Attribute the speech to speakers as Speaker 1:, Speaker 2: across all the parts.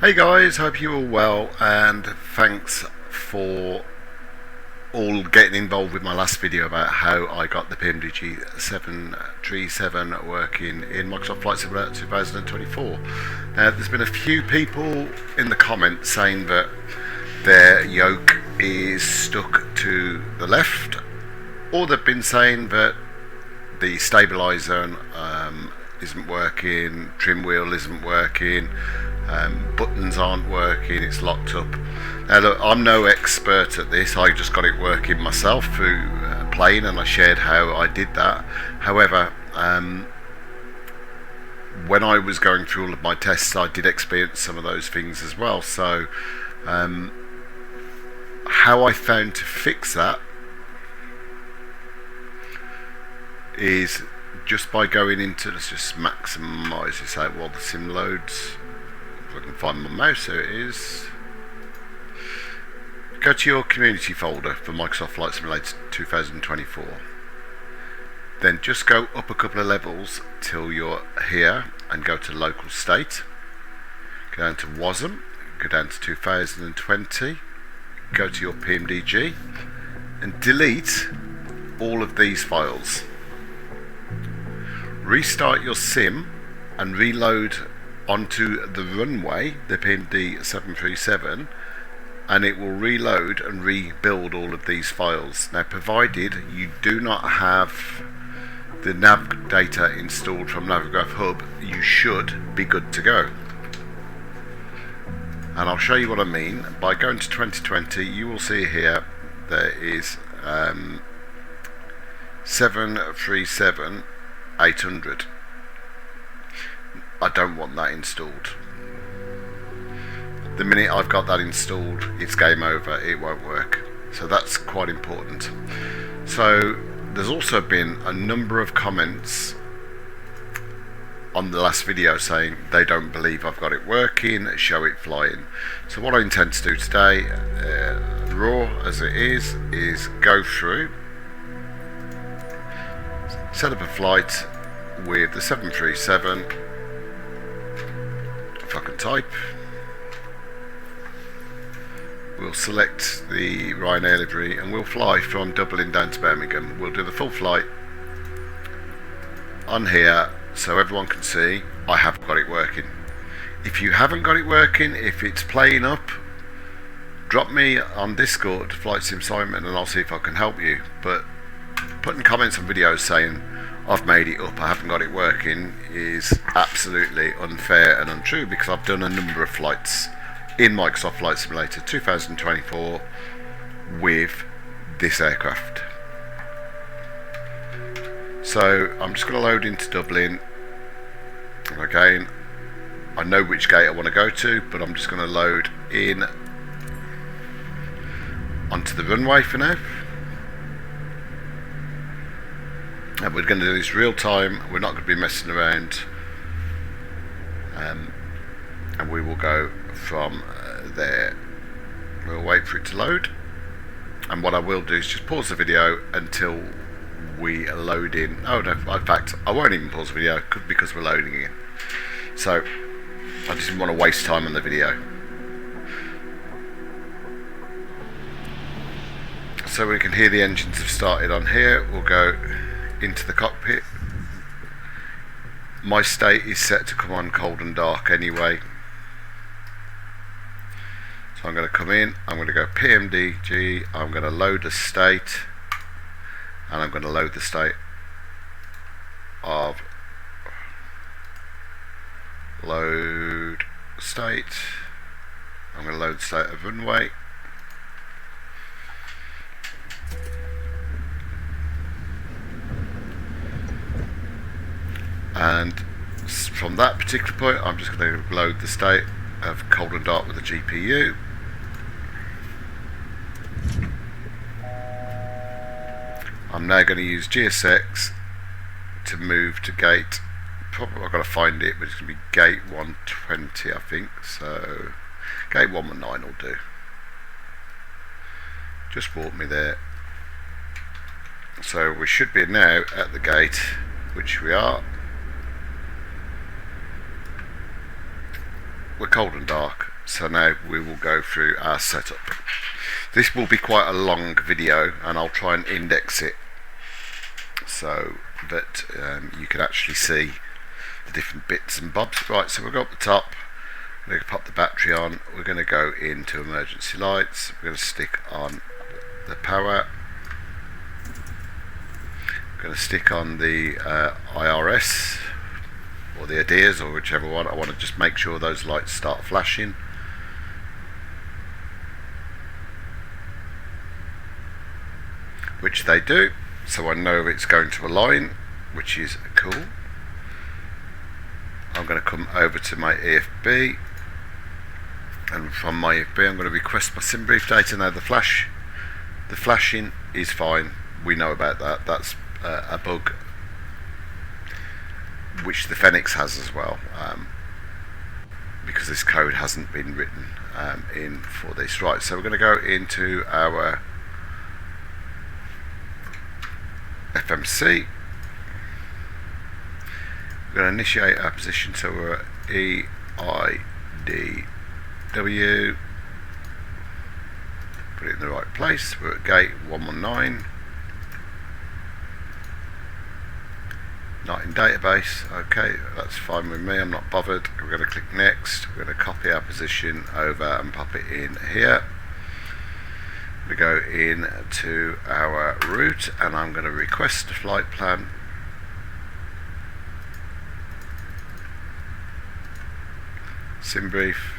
Speaker 1: Hey guys, hope you're all well, and thanks for all getting involved with my last video about how I got the PMDG737 working in Microsoft Flight Simulator 2024. Now, there's been a few people in the comments saying that their yoke is stuck to the left, or they've been saying that the stabilizer isn't working, trim wheel isn't working, buttons aren't working, it's locked up. Now look, I'm no expert at this, I just got it working myself through playing, and I shared how I did that. However, when I was going through all of my tests, I did experience some of those things as well. So how I found to fix that is just by going into, let's just maximise this out while the sim loads. If I can find my mouse, there it is. Go to your community folder for Microsoft Flight Simulator 2024. Then just go up a couple of levels till you're here and go to LocalState. Go down to WASM, go down to 2020, go to your PMDG and delete all of these files. Restart your sim and reload onto the runway, the PMD737, and it will reload and rebuild all of these files. Now, provided you do not have the nav data installed from Navigraph Hub, you should be good to go. And I'll show you what I mean. By going to 2020, you will see here there is 737 800. I don't want that installed. The minute I've got that installed, it's game over, it won't work. So that's quite important. So there's also been a number of comments on the last video saying they don't believe I've got it working, show it flying. So what I intend to do today, raw as it is go through, set up a flight with the 737, if I can type. We'll select the Ryanair livery and we'll fly from Dublin down to Birmingham. We'll do the full flight on here so everyone can see I have got it working. If you haven't got it working, if it's playing up, drop me on Discord, Flight Sim Simon, and I'll see if I can help you. But putting comments on videos saying I've made it up, I haven't got it working, is absolutely unfair and untrue, because I've done a number of flights in Microsoft Flight Simulator 2024 with this aircraft. So I'm just going to load into Dublin. Again, I know which gate I want to go to, but I'm just going to load in onto the runway for now. And we're going to do this real time, we're not going to be messing around, and we will go from there. We'll wait for it to load, and what I will do is just pause the video until we load in. Oh no, in fact I won't even pause the video because we're loading in, so I just didn't want to waste time on the video. So we can hear the engines have started on here. We'll go into the cockpit. My state is set to come on cold and dark anyway, so I'm going to come in, I'm going to go PMDG, I'm going to load the state, and I'm going to load the state of load state. I'm going to load the state of runway. And from that particular point, I'm just going to load the state of cold and dark with the GPU. I'm now going to use GSX to move to gate, probably I've got to find it, but it's going to be gate 120 I think, so gate 119 will do. Just walk me there. So we should be now at the gate, which we are. We're cold and dark, So now we will go through our setup. This will be quite a long video, and I'll try and index it so that you can actually see the different bits and bobs. Right, so we'll go up the top, we're going to pop the battery on, we're going to go into emergency lights, we're going to stick on the power, we're going to stick on the IRS or the ADIRS or whichever one. I want to just make sure those lights start flashing. Which they do, so I know it's going to align, which is cool. I'm going to come over to my EFB, and from my EFB I'm going to request my sim brief data. Now the flashing is fine, we know about that. That's a bug which the Phoenix has as well, because this code hasn't been written in for this. Right, so we're going to go into our FMC. We're going to initiate our position, so we're at EIDW, put it in the right place. We're at gate 119, not in database. Okay, that's fine with me, I'm not bothered. We're going to click next, we're going to copy our position over and pop it in here. We go in to our route, and I'm going to request a flight plan. Sim brief.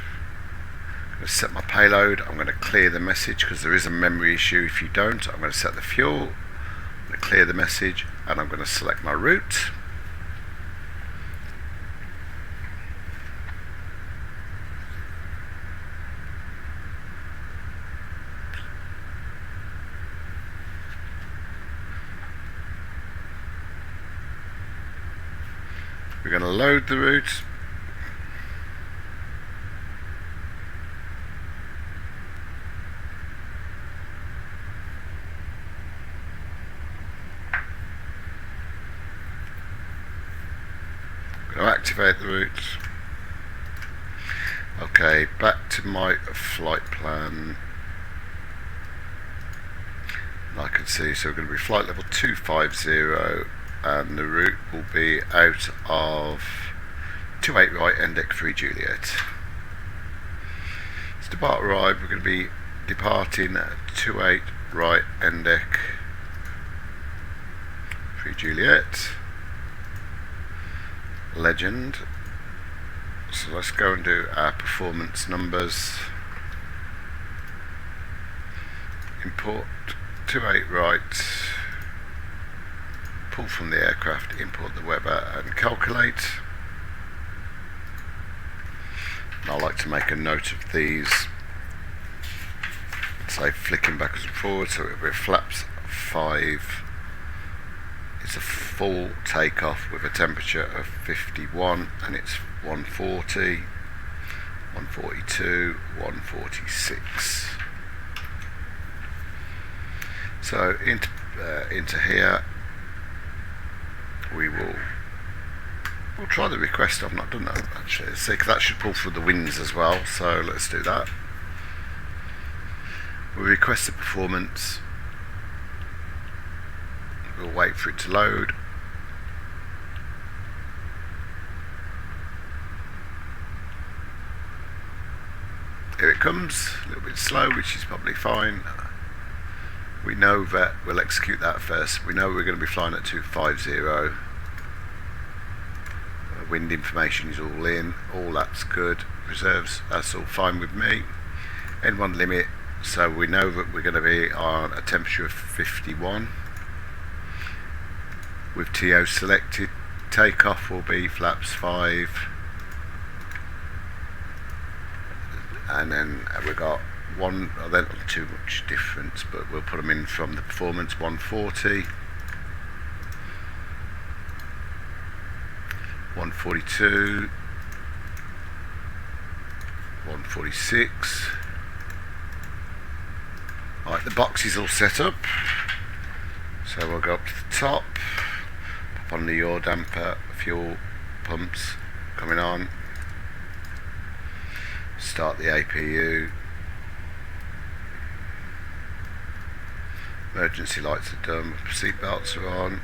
Speaker 1: I'm going to set my payload. I'm going to clear the message because there is a memory issue if you don't. I'm going to set the fuel. I'm going to clear the message, and I'm going to select my route. We're going to load the route. I'm going to activate the route. Okay, back to my flight plan. And I can see, so we're going to be flight level 250. And the route will be out of 28 right, Endec 3 Juliet. To depart arrive, we're going to be departing at 28 right, Endec 3 Juliet. Legend. So let's go and do our performance numbers. Import 28 right. Pull from the aircraft, import the weather and calculate. And I like to make a note of these, say flicking backwards and forwards, so it'll be flaps 5. It's a full takeoff with a temperature of 51, and it's 140, 142, 146. So into here. We'll try the request. I've not done that actually. Let's see, because that should pull through the winds as well, so let's do that. We'll request the performance. We'll wait for it to load. Here it comes, a little bit slow, which is probably fine. We know that we'll execute that first. We know we're going to be flying at 250. Wind information is all in, all that's good. Reserves, that's all fine with me. N1 limit, so we know that we're going to be on a temperature of 51. With TO selected, takeoff will be flaps 5. And then we've got one, they're not too much difference, but we'll put them in from the performance. 140, 142, 146. Right, the box is all set up, so we'll go up to the top, pop on the yaw damper, fuel pumps coming on, start the APU. Emergency lights are done, seat belts are on.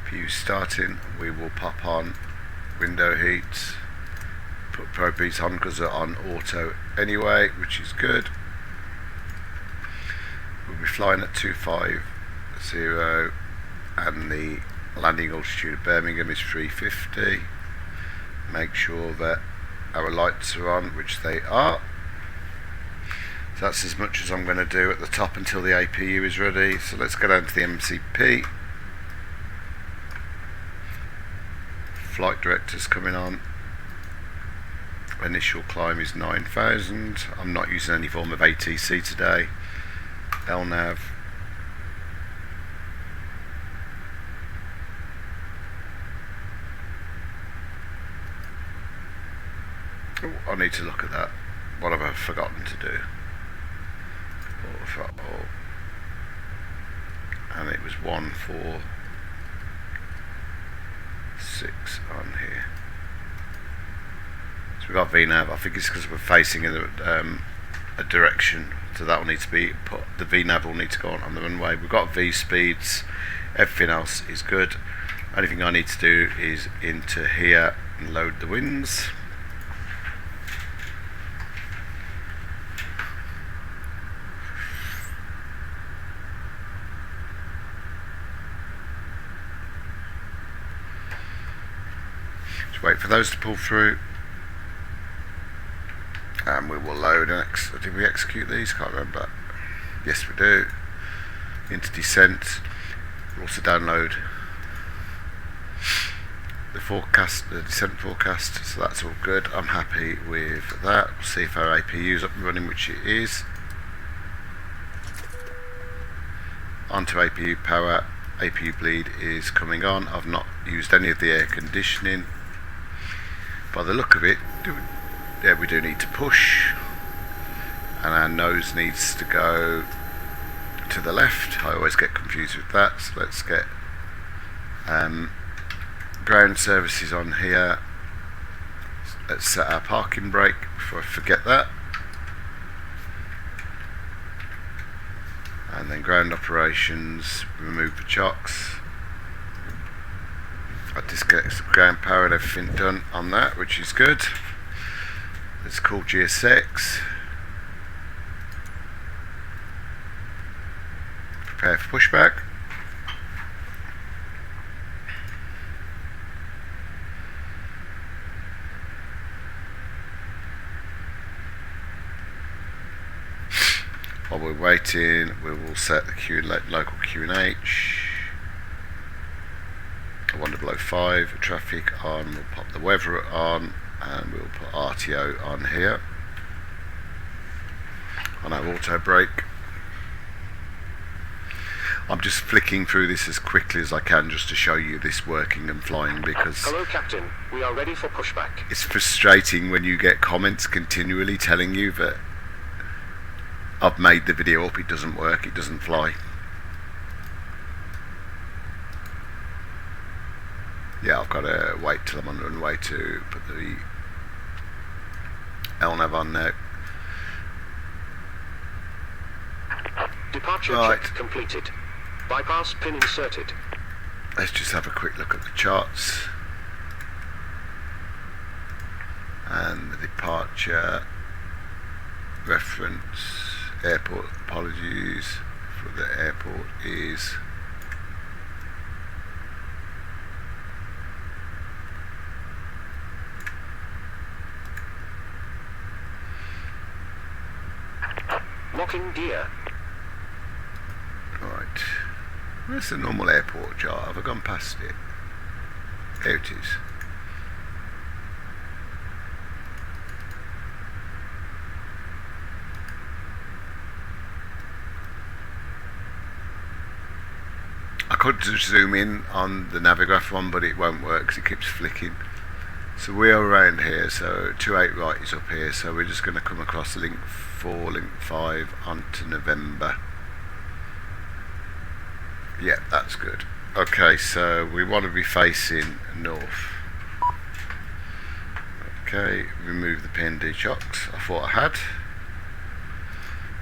Speaker 1: APU starting, we will pop on window heats. Put probe heats on because they're on auto anyway, which is good. We'll be flying at 250 and the landing altitude of Birmingham is 350. Make sure that our lights are on, which they are. So that's as much as I'm going to do at the top until the APU is ready. So let's go down to the MCP. Flight director's coming on. Initial climb is 9,000. I'm not using any form of ATC today. LNAV. Oh, I need to look at that. What have I forgotten to do? And it was 146 on here. So we've got VNAV. I think it's because we're facing in a direction, so that will need to be put. The VNAV will need to go on the runway. We've got V speeds. Everything else is good. Only thing I need to do is into here and load the winds. Wait for those to pull through, and we will load. Did we execute these? Can't remember. Yes, we do. Into descent. We'll also download the forecast, the descent forecast. So that's all good. I'm happy with that. We'll see if our APU is up and running, which it is. Onto APU power. APU bleed is coming on. I've not used any of the air conditioning. By the look of it, we do need to push, and our nose needs to go to the left. I always get confused with that, so let's get ground services on here. Let's set our parking brake before I forget that, and then ground operations, remove the chocks. I just get some ground power and everything done on that, which is good. Let's call GSX. Prepare for pushback. While we're waiting, we will set the local QNH. 1 below 5, traffic on, we'll pop the weather on, and we'll put RTO on here on our auto brake. I'm just flicking through this as quickly as I can just to show you this working and flying, because
Speaker 2: hello Captain, we are ready for pushback.
Speaker 1: It's frustrating when you get comments continually telling you that I've made the video up, it doesn't work, it doesn't fly. Yeah, I've got to wait till I'm on the runway to put the LNAV on now.
Speaker 2: Departure check completed. Bypass pin inserted.
Speaker 1: Let's just have a quick look at the charts. And the departure reference airport, apologies for the airport, is
Speaker 2: locking gear.
Speaker 1: Right, where's the normal airport chart? Have I gone past it? There it is. I could just zoom in on the Navigraph one, but it won't work because it keeps flicking. So we are around here, so 28 right is up here, so we're just going to come across link 4, link 5 onto November. Yeah, that's good. Okay, so we want to be facing north. Okay, remove the PND chocks. I thought I had.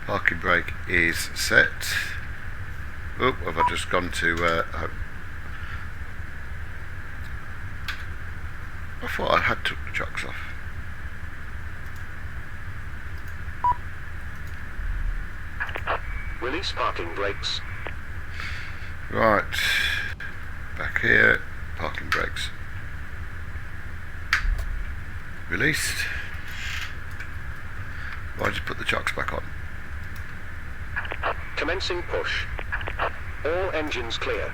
Speaker 1: Parking brake is set. Oh, have I just gone to I thought I had took the chocks off.
Speaker 2: Release parking brakes.
Speaker 1: Right, back here, parking brakes released. Why did you put the chocks back on?
Speaker 2: Commencing push. All engines clear.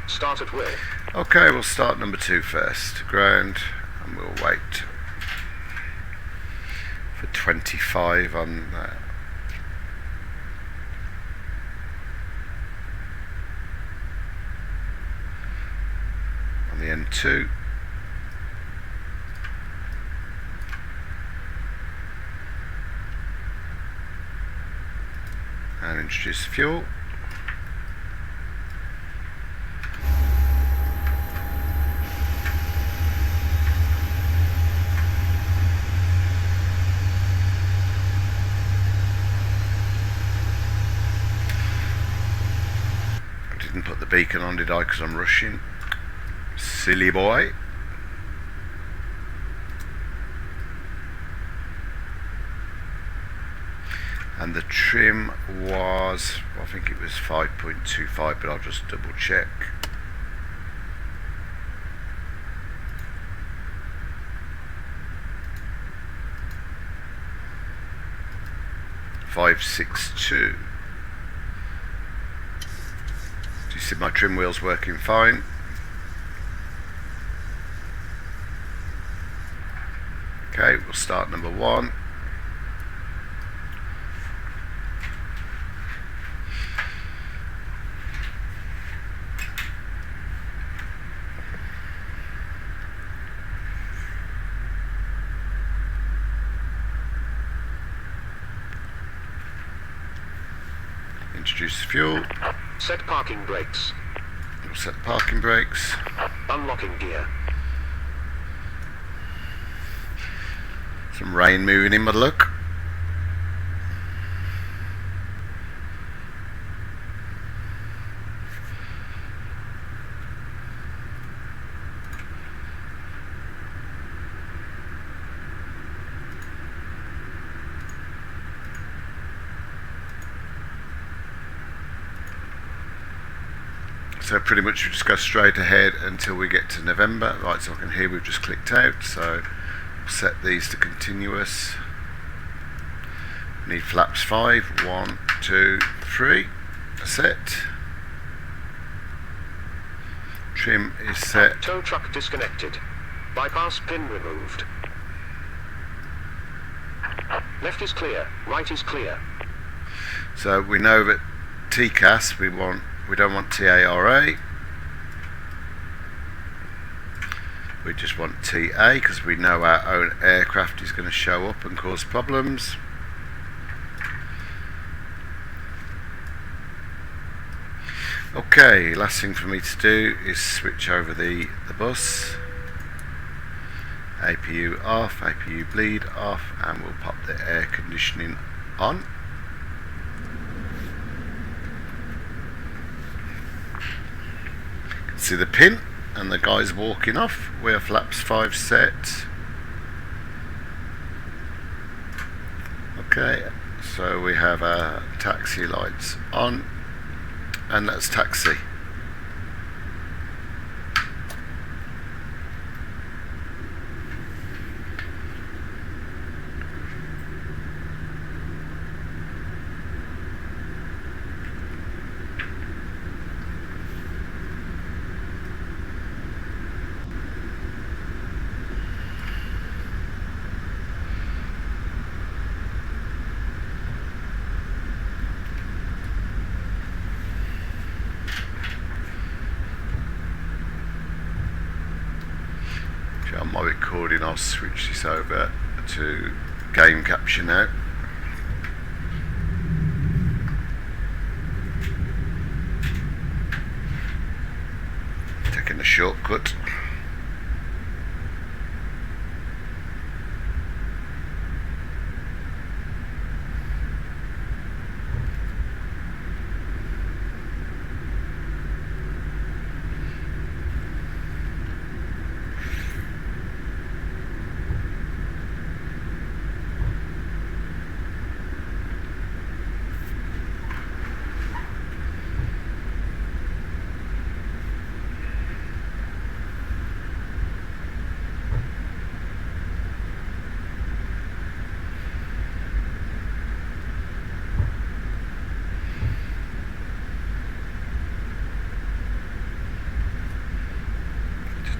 Speaker 2: Start at will.
Speaker 1: Okay, we'll start number 2 first. Ground, and we'll wait for 25 on that. On the N2. And introduce fuel. I didn't put the beacon on, did I? Because I'm rushing. Silly boy. And the trim was, I think it was 5.25, but I'll just double check. $562. Do you see my trim wheels working fine? Okay, we'll start number 1. Introduce fuel.
Speaker 2: Set parking brakes.
Speaker 1: We'll set parking brakes.
Speaker 2: Unlocking gear.
Speaker 1: Some rain moving in by the look. So pretty much we just go straight ahead until we get to November. Right, so I can hear we've just clicked out, so we'll set these to continuous. Need flaps 5, 1, 2, 3, set. Trim is set.
Speaker 2: Tow truck disconnected. Bypass pin removed. Left is clear, right is clear.
Speaker 1: So we know that TCAS we don't want TARA. We just want TA because we know our own aircraft is going to show up and cause problems. Okay, last thing for me to do is switch over the bus. APU off, APU bleed off, and we'll pop the air conditioning on. See the pin and the guys walking off. We have flaps 5 set. Okay, so we have our taxi lights on, and that's taxi. On my recording, I'll switch this over to game capture now. Taking a shortcut.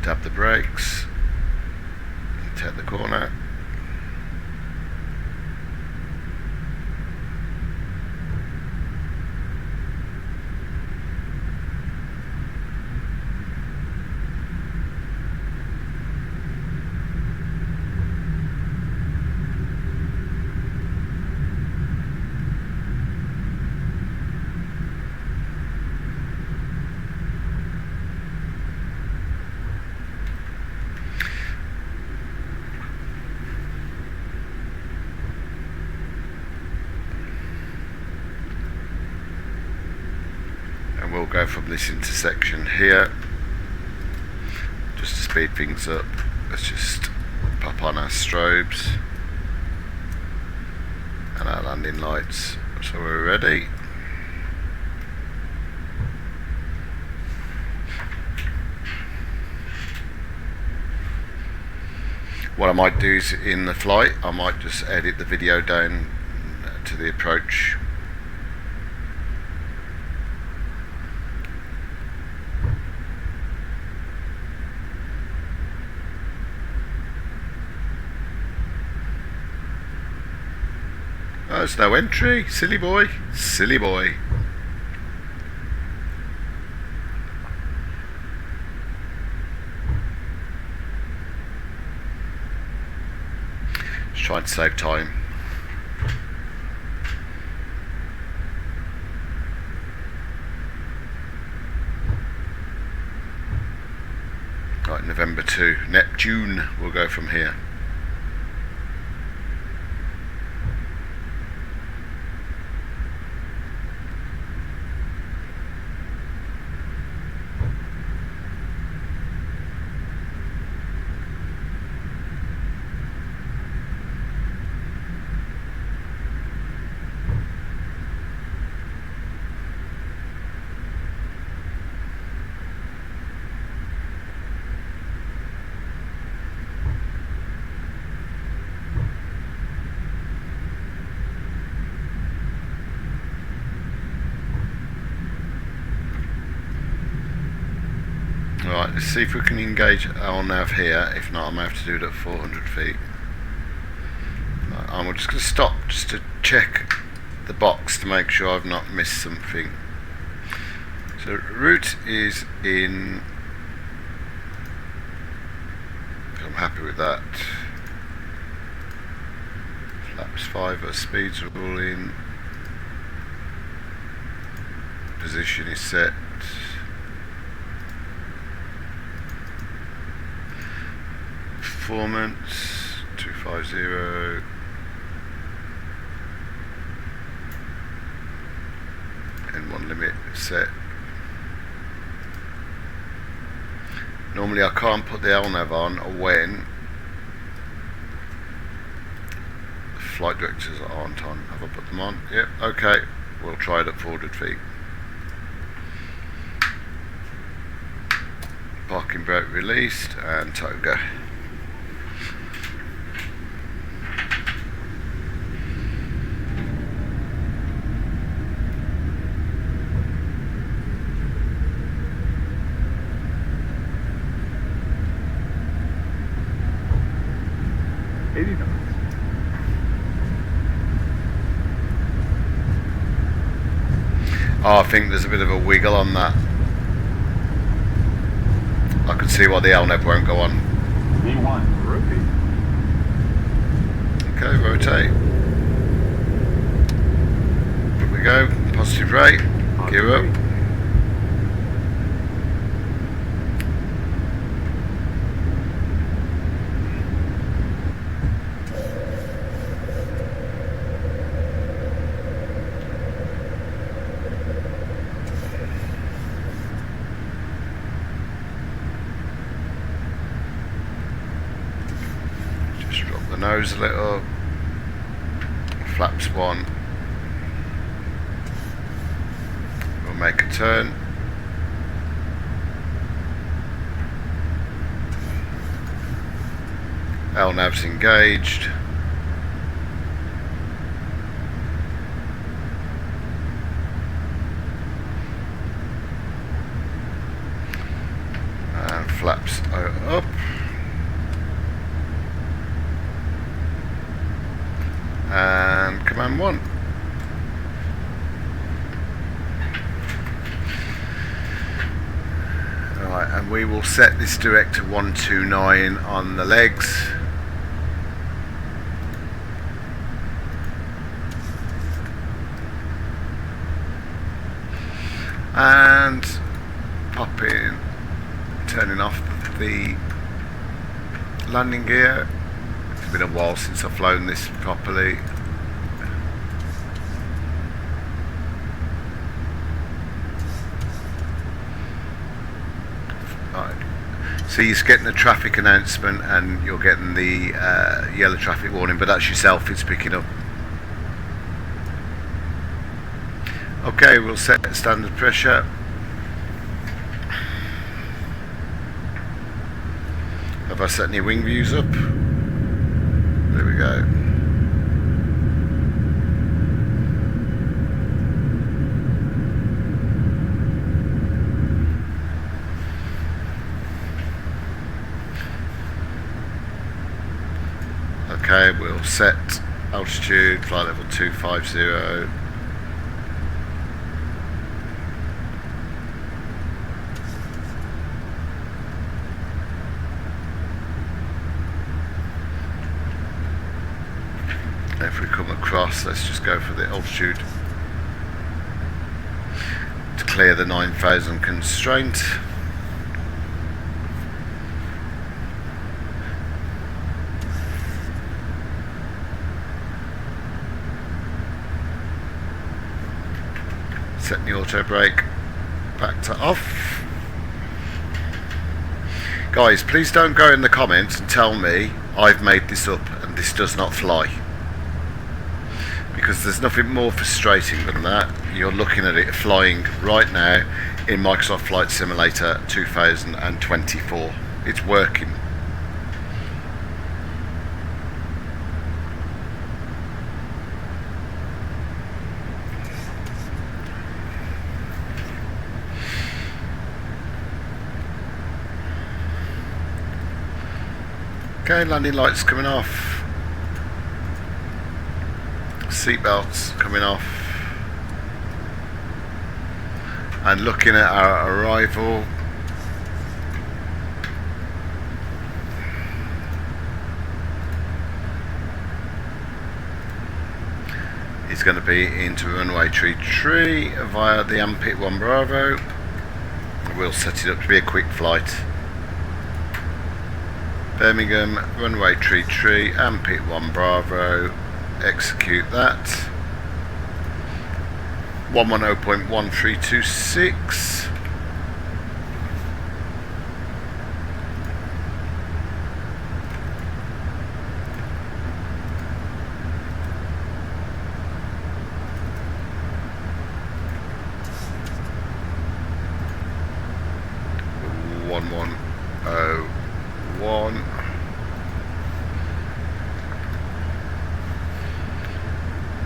Speaker 1: Dab the brakes, take the corner. We'll go from this intersection here. Just to speed things up, let's just pop on our strobes and our landing lights, so we're ready. What I might do is, in the flight, I might just edit the video down to the approach. Oh, there's no entry, silly boy, silly boy. Just trying to save time. Right, November 2, Neptune, we'll go from here. Right, let's see if we can engage our nav here. If not, I may have to do it at 400 feet. Right, I'm just going to stop just to check the box to make sure I've not missed something. So route is in. I'm happy with that. Flaps 5, our speeds are all in. Position is set. Performance 250. N1 limit set. Normally I can't put the LNAV on when the flight directors aren't on. Have I put them on? Yep, okay. We'll try it at 400 feet. Parking brake released and toga. Oh, I think there's a bit of a wiggle on that. I can see why the LNAV won't go on.
Speaker 3: V1, rotate.
Speaker 1: Okay, rotate. Here we go, positive rate, gear up. Nose a little, flaps 1, we'll make a turn, LNAV's engaged, and flaps command 1. Alright, and we will set this direct to 129 on the legs. And pop in, turning off the landing gear. It's been a while since I've flown this properly. Right. So you're getting a traffic announcement and you're getting the yellow traffic warning, but that's yourself it's picking up. Okay, we'll set standard pressure. Have I set any wing views up? There we go. Okay, we'll set altitude, flight level 250. If we come across, let's just go for the altitude to clear the 9,000 constraint. Set the auto brake back to off. Guys, please don't go in the comments and tell me I've made this up and this does not fly. Because there's nothing more frustrating than that. You're looking at it flying right now in Microsoft Flight Simulator 2024. It's working. Okay, landing lights coming off. Seatbelts coming off, and looking at our arrival. It's going to be into runway 33 via the Ampit 1 Bravo. We'll set it up to be a quick flight. Birmingham, runway 33, Ampit 1 Bravo. Execute that. 110.1326.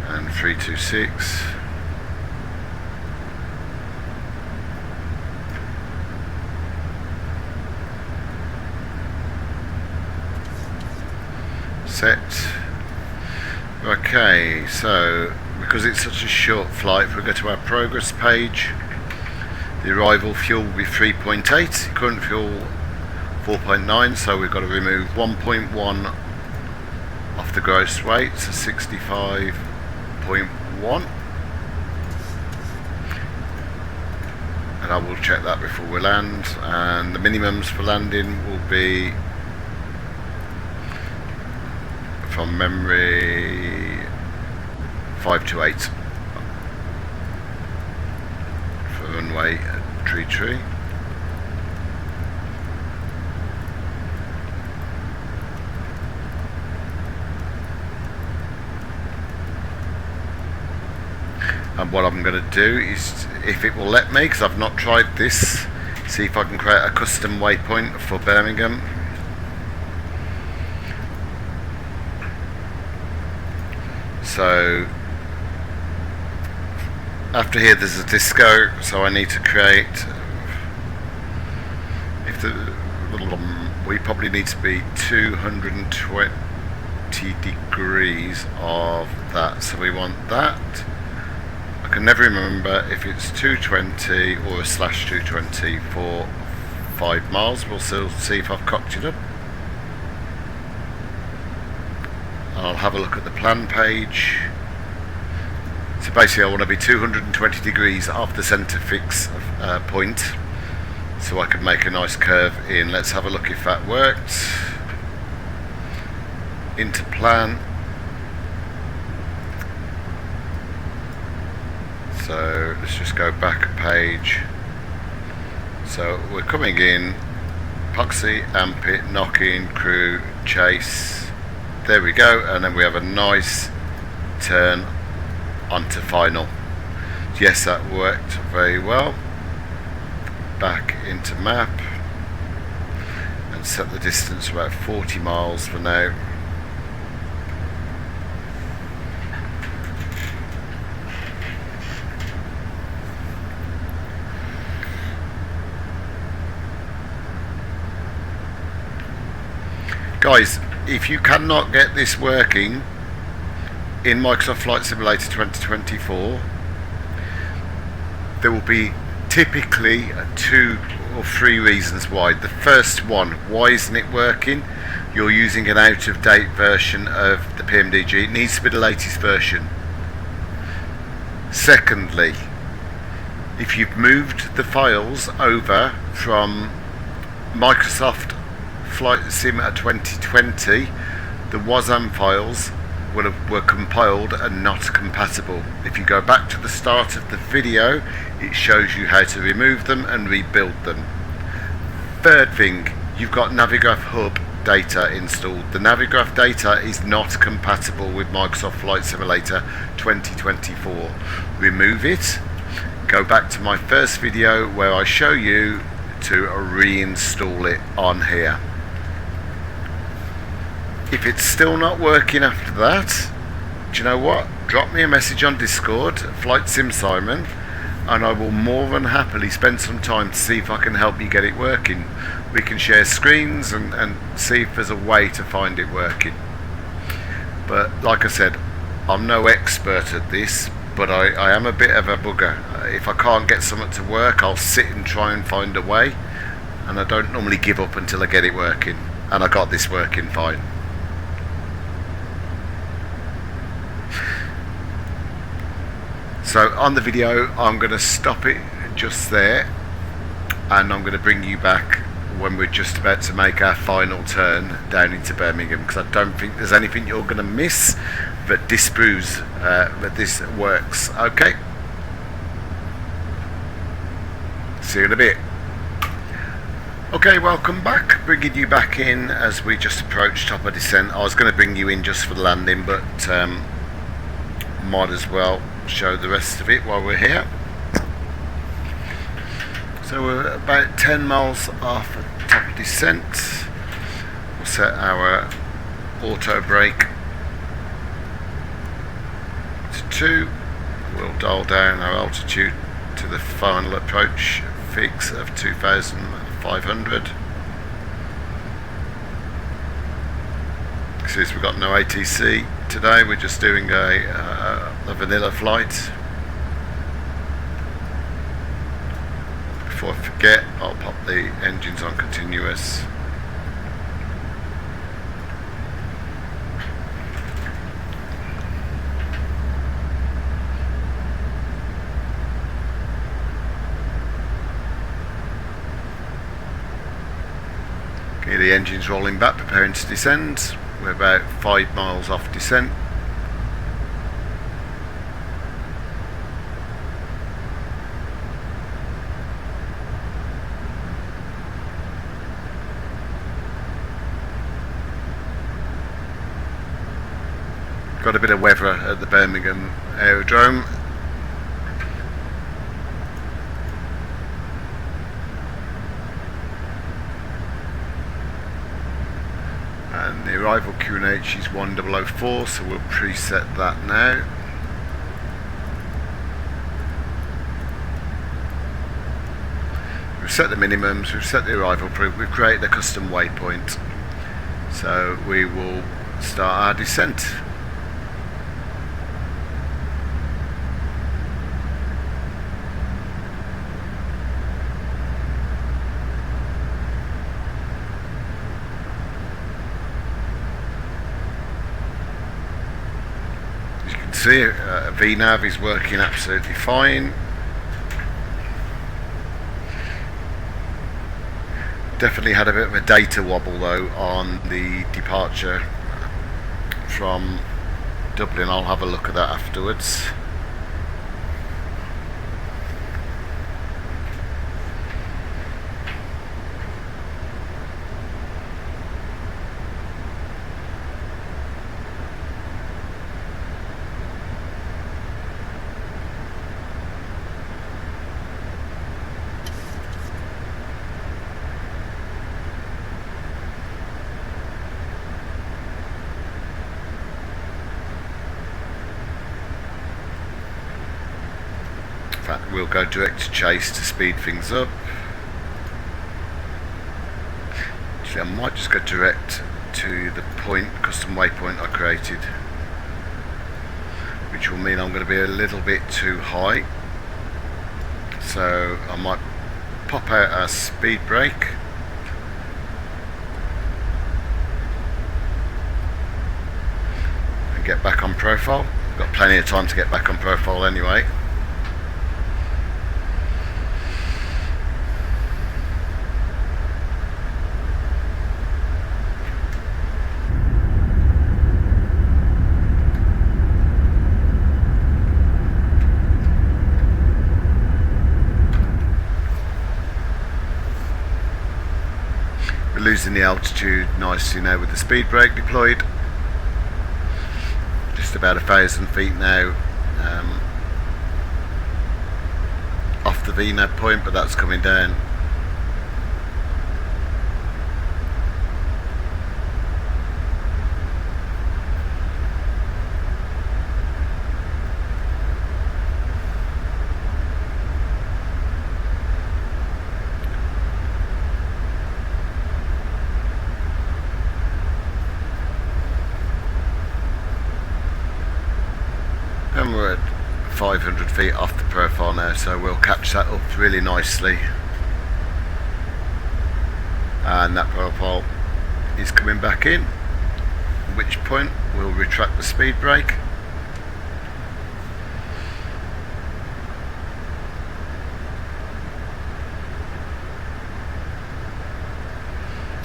Speaker 1: And 326. Set. Okay, so because it's such a short flight, if we go to our progress page, the arrival fuel will be 3.8, current fuel 4.9, so we've got to remove 1.1 off the gross weight, so 65.1, and I will check that before we land. And the minimums for landing will be, from memory, 5 to 8 for runway 33. And what I'm going to do is, if it will let me, because I've not tried this, see if I can create a custom waypoint for Birmingham. So after here there's a disco, so I need to create, we probably need to be 220, 20 degrees of that, so we want that. I can never remember if it's 220 or a /220 for 5 miles. We'll still see if I've cocked it up. I'll have a look at the plan page. So basically I want to be 220 degrees off the centre fix point, so I can make a nice curve in. Let's have a look if that worked. Into plan. So let's just go back a page. So we're coming in, epoxy, amp it, knock in, crew, chase. There we go, and then we have a nice turn onto final. Yes, that worked very well. Back into map and set the distance to about 40 miles for now. Guys, if you cannot get this working in Microsoft Flight Simulator 2024, there will be typically 2 or 3 reasons why. The first one, why isn't it working? You're using an out-of-date version of the PMDG. It needs to be the latest version. Secondly, if you've moved the files over from Microsoft Flight Sim 2020, the WASM files were compiled and not compatible. If you go back to the start of the video, it shows you how to remove them and rebuild them. Third thing, you've got Navigraph Hub data installed. The Navigraph data is not compatible with Microsoft Flight Simulator 2024. Remove it. Go back to my first video where I show you to reinstall it on here. If it's still not working after that, do you know what? Drop me a message on Discord, Flight Sim Simon, and I will more than happily spend some time to see if I can help you get it working. We can share screens and see if there's a way to find it working. But like I said, I'm no expert at this, but I am a bit of a bugger. If I can't get something to work, I'll sit and try and find a way, and I don't normally give up until I get it working, and I got this working fine. So on the video, I'm going to stop it just there, and I'm going to bring you back when we're just about to make our final turn down into Birmingham, because I don't think there's anything you're going to miss that disproves that this works. Okay, see you in a bit. Okay, welcome back. Bringing you back in as we just approach top of descent. I was going to bring you in just for the landing, but might as well show the rest of it while we're here. So we're about 10 miles off top of descent. We'll set our auto brake to 2. We'll dial down our altitude to the final approach fix of 2,500. Since we've got no ATC today, we're just doing a vanilla flight. Before I forget, I'll pop the engines on continuous. Okay, the engine's rolling back, preparing to descend. We're about 5 miles off descent. Got a bit of weather at the Birmingham aerodrome. And the arrival QNH is 1004, so we'll preset that now. We've set the minimums, we've set the arrival proof, we've created a custom waypoint. So we will start our descent. As you can see, VNav is working absolutely fine. Definitely had a bit of a data wobble though on the departure from Dublin. I'll have a look at that afterwards. We'll go direct to chase to speed things up. Actually, I might just go direct to the custom waypoint I created, which will mean I'm going to be a little bit too high. So I might pop out our speed brake. And get back on profile. Got plenty of time to get back on profile anyway. Losing the altitude nicely now with the speed brake deployed. Just about 1,000 feet now off the VNav point, but that's coming down. And we're at 500 feet off the profile now, so we'll catch that up really nicely. And that profile is coming back in, at which point we'll retract the speed brake.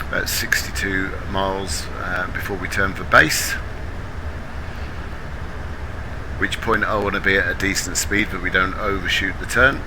Speaker 1: About 62 miles before we turn for base. Which point I want to be at a decent speed, but we don't overshoot the turn.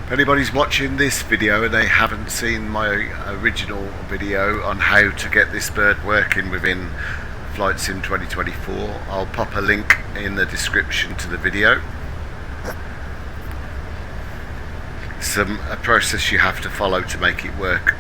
Speaker 1: If anybody's watching this video and they haven't seen my original video on how to get this bird working within Flight Sim 2024, I'll pop a link in the description to the video. It's a process you have to follow to make it work.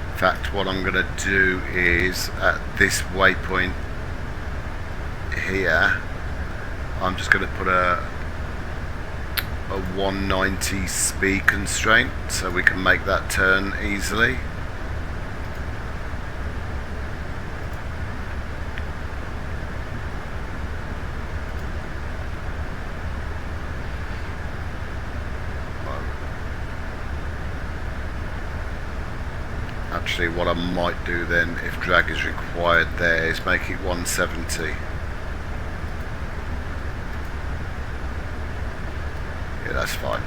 Speaker 1: In fact, what I'm going to do is at this waypoint here, I'm just going to put a 190 speed constraint so we can make that turn easily. Actually, what I might do then, if drag is required there, is make it 170. Yeah, that's fine.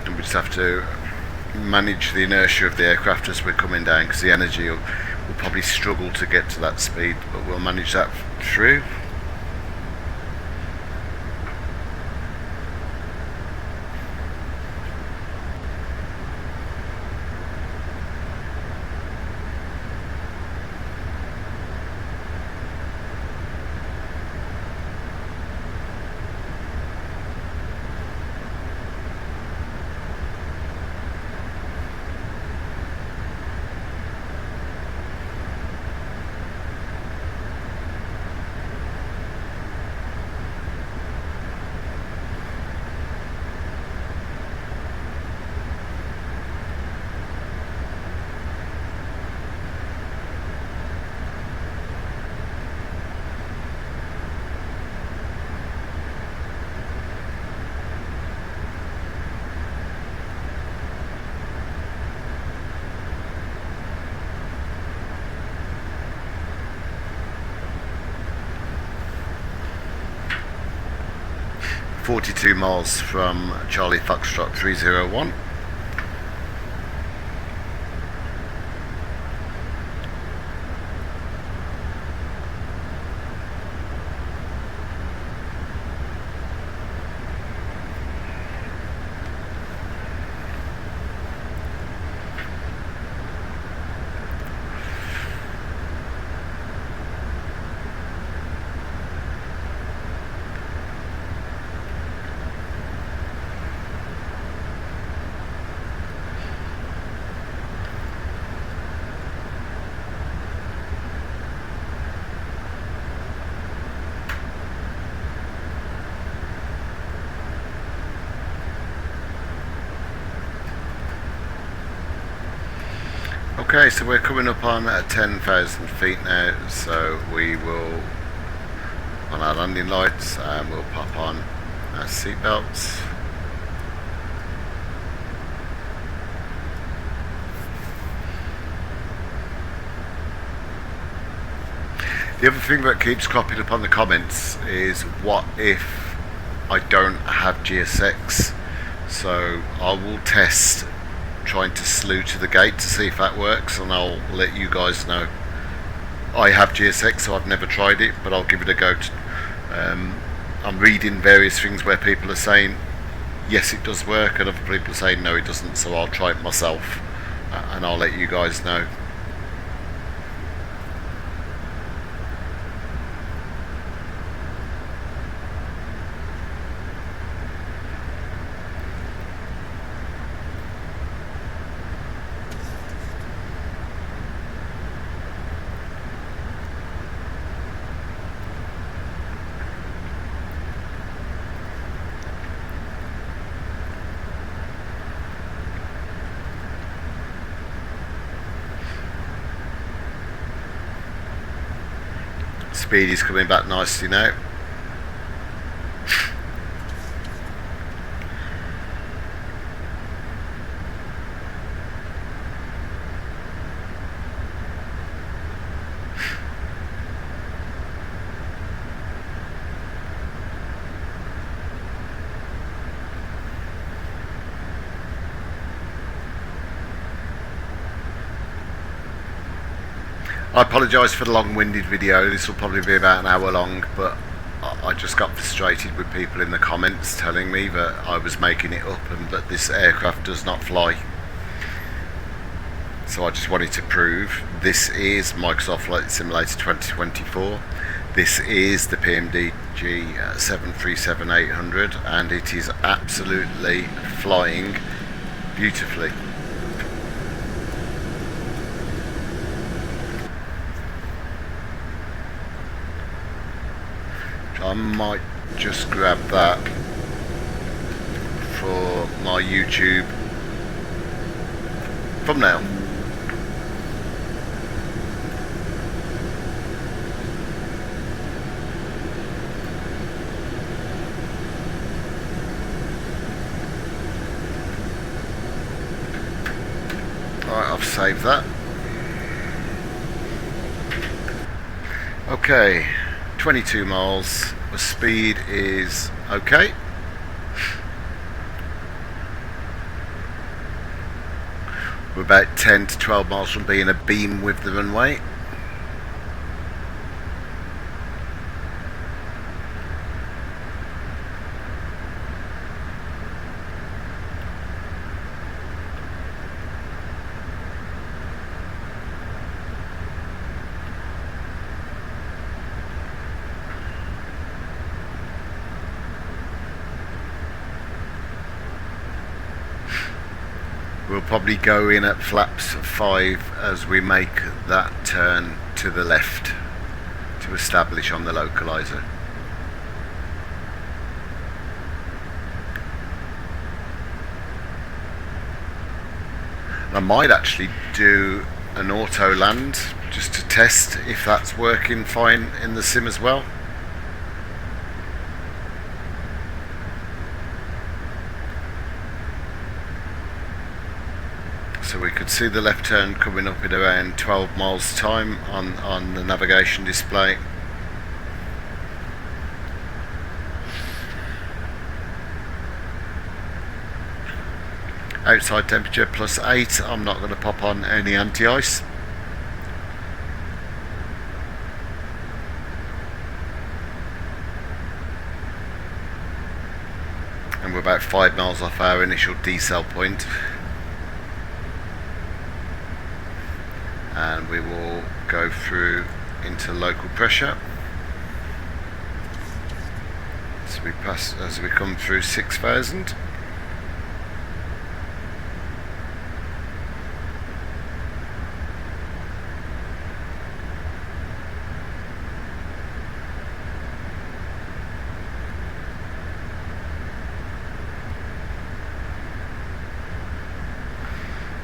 Speaker 1: And we just have to manage the inertia of the aircraft as we're coming down, because the energy will probably struggle to get to that speed, but we'll manage that through. .42 miles from Charlie Foxtrot 301. Okay, so we're coming up on 10,000 feet now, so we will on our landing lights and we'll pop on our seat belts. The other thing that keeps cropping up on the comments is, what if I don't have GSX? So I will test trying to slew to the gate to see if that works, and I'll let you guys know. I have GSX, so I've never tried it, but I'll give it a go. I'm reading various things where people are saying yes it does work, and other people are saying no it doesn't, so I'll try it myself and I'll let you guys know. Speed is coming back nicely now. I apologise for the long-winded video. This will probably be about an hour long, but I just got frustrated with people in the comments telling me that I was making it up and that this aircraft does not fly. So I just wanted to prove this is Microsoft Flight Simulator 2024. This is the PMDG737-800, and it is absolutely flying beautifully. I might just grab that for my YouTube thumbnail. Alright, I've saved that. Okay. 22 miles, the speed is okay. We're about 10 to 12 miles from being a beam with the runway. We'll probably go in at flaps 5 as we make that turn to the left to establish on the localizer. I might actually do an Autoland just to test if that's working fine in the sim as well. So we could see the left turn coming up in around 12 miles time on the navigation display. Outside temperature +8. I'm not going to pop on any anti-ice. And we're about 5 miles off our initial decel point. And we will go through into local pressure as we come through 6,000.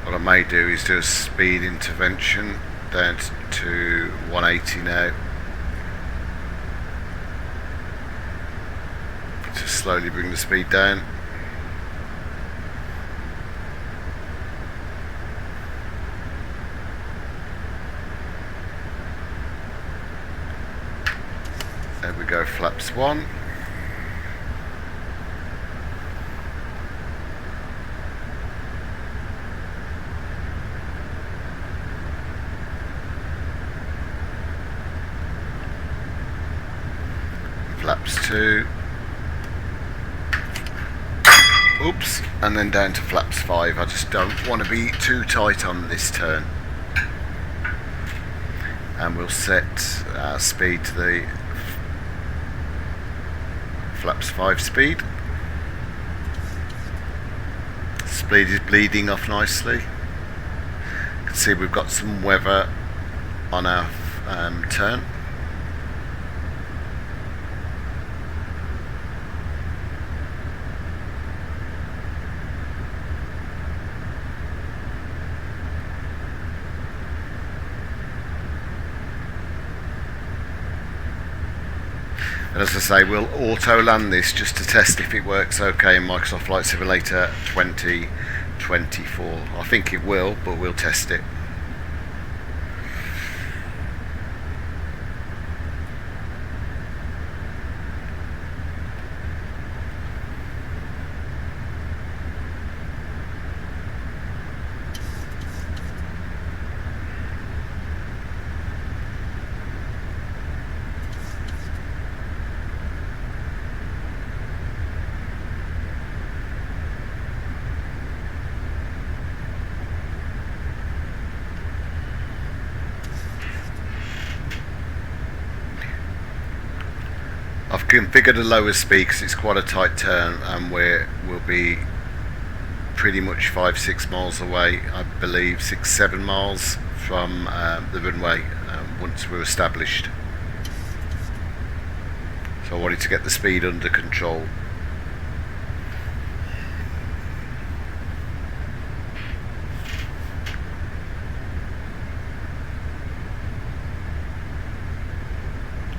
Speaker 1: What I may do is do a speed intervention down to 180 now to slowly bring the speed down. There we go, flaps 1. Flaps 2, oops, and then down to flaps 5. I just don't want to be too tight on this turn. And we'll set speed to the flaps 5 speed. Speed is bleeding off nicely. You can see we've got some weather on our turn. And as I say, we'll auto land this just to test if it works okay in Microsoft Flight Simulator 2024. I think it will, but we'll test it. I've configured a lower speed because it's quite a tight turn, and we'll be pretty much 5-6 miles away, I believe 6-7 miles from the runway once we're established. So I wanted to get the speed under control.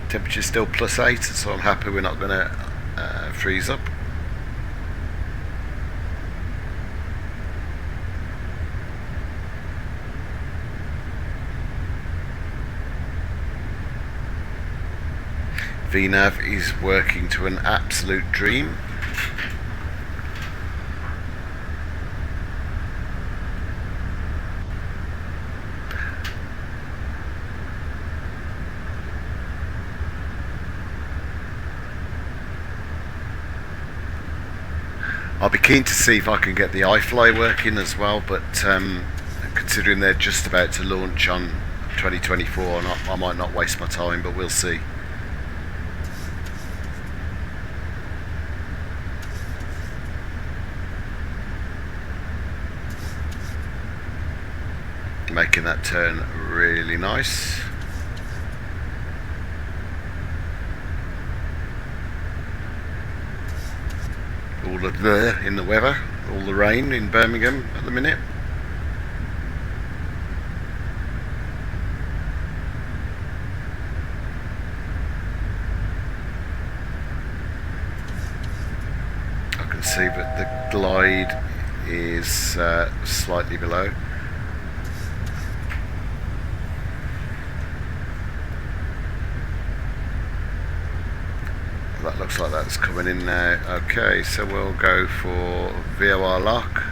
Speaker 1: Temperature's still +8, so I'm happy we're not going to freeze up. VNav is working to an absolute dream. I'll be keen to see if I can get the iFly working as well, but considering they're just about to launch on 2024, I might not waste my time, but we'll see. Making that turn really nice. All of in the weather, all the rain in Birmingham at the minute. I can see that the glide is slightly below. That looks like that's coming in now. Okay, so we'll go for VOR lock.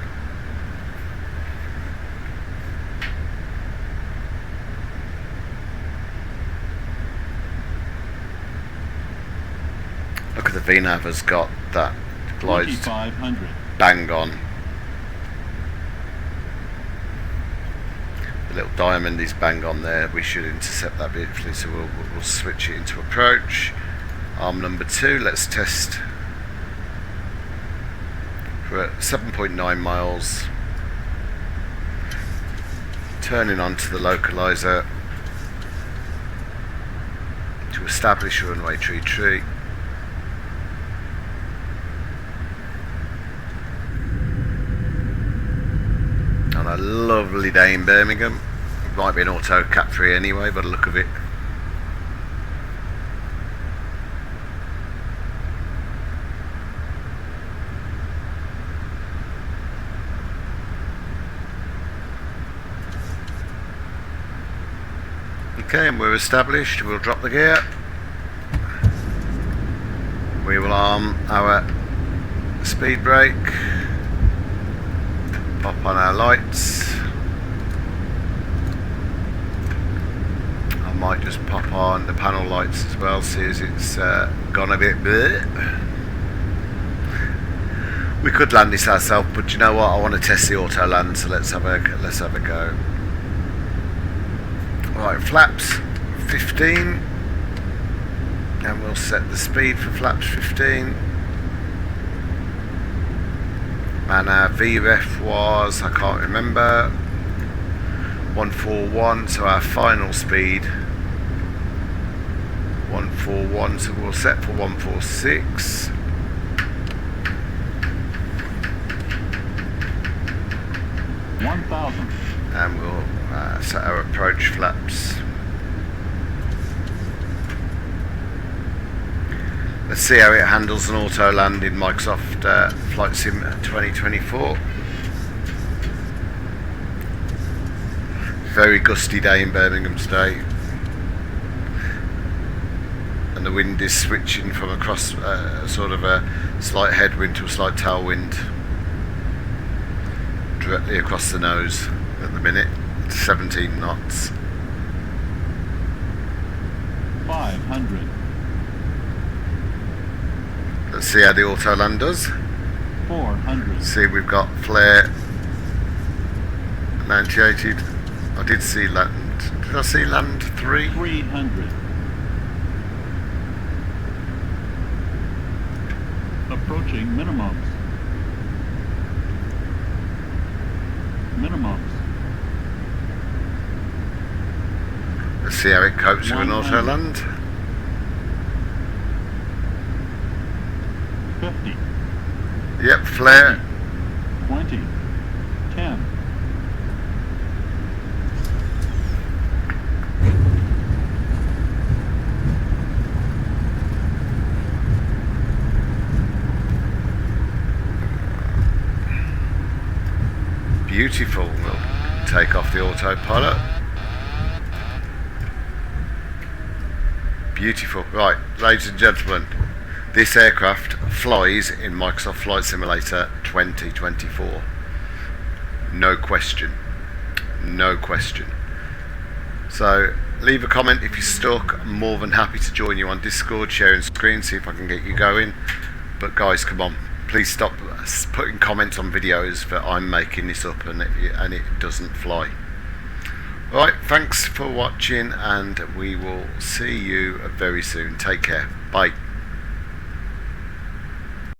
Speaker 1: Look at the VNAV has got that glide bang on. The little diamond is bang on there. We should intercept that beautifully, so we'll switch it into approach. Arm number 2, let's test. We're at 7.9 miles. Turning onto the localizer to establish runway tree. On a lovely day in Birmingham. It might be an auto cat 3 anyway, by the look of it. Okay, and we're established. We'll drop the gear. We will arm our speed brake. Pop on our lights. I might just pop on the panel lights as well, see as it's gone a bit bleh. We could land this ourselves, but you know what? I want to test the Autoland, so let's have a go. Right, flaps 15, and we'll set the speed for flaps 15. And our VREF was, I can't remember, 141, so our final speed 141, so we'll set for 146. And we'll set our approach flaps. Let's see how it handles an Autoland in Microsoft Flight Sim 2024. Very gusty day in Birmingham today, and the wind is switching from across sort of a slight headwind to a slight tailwind directly across the nose at the minute. 17 knots.
Speaker 3: 500.
Speaker 1: Let's see how the Autoland does.
Speaker 3: 400.
Speaker 1: See, we've got flare 98. I did see land. Did I see land 3?
Speaker 3: 300. Approaching minimums.
Speaker 1: Let's see how it copes with an Autoland.
Speaker 3: 50.
Speaker 1: Yep, flare.
Speaker 3: 20. 10.
Speaker 1: Beautiful. We'll take off the autopilot. Beautiful. Right, ladies and gentlemen, this aircraft flies in Microsoft Flight Simulator 2024. No question. No question. So leave a comment if you're stuck. I'm more than happy to join you on Discord, sharing screen, see if I can get you going. But guys, come on, please stop putting comments on videos that I'm making this up and it doesn't fly. Alright, thanks for watching, and we will see you very soon. Take care. Bye.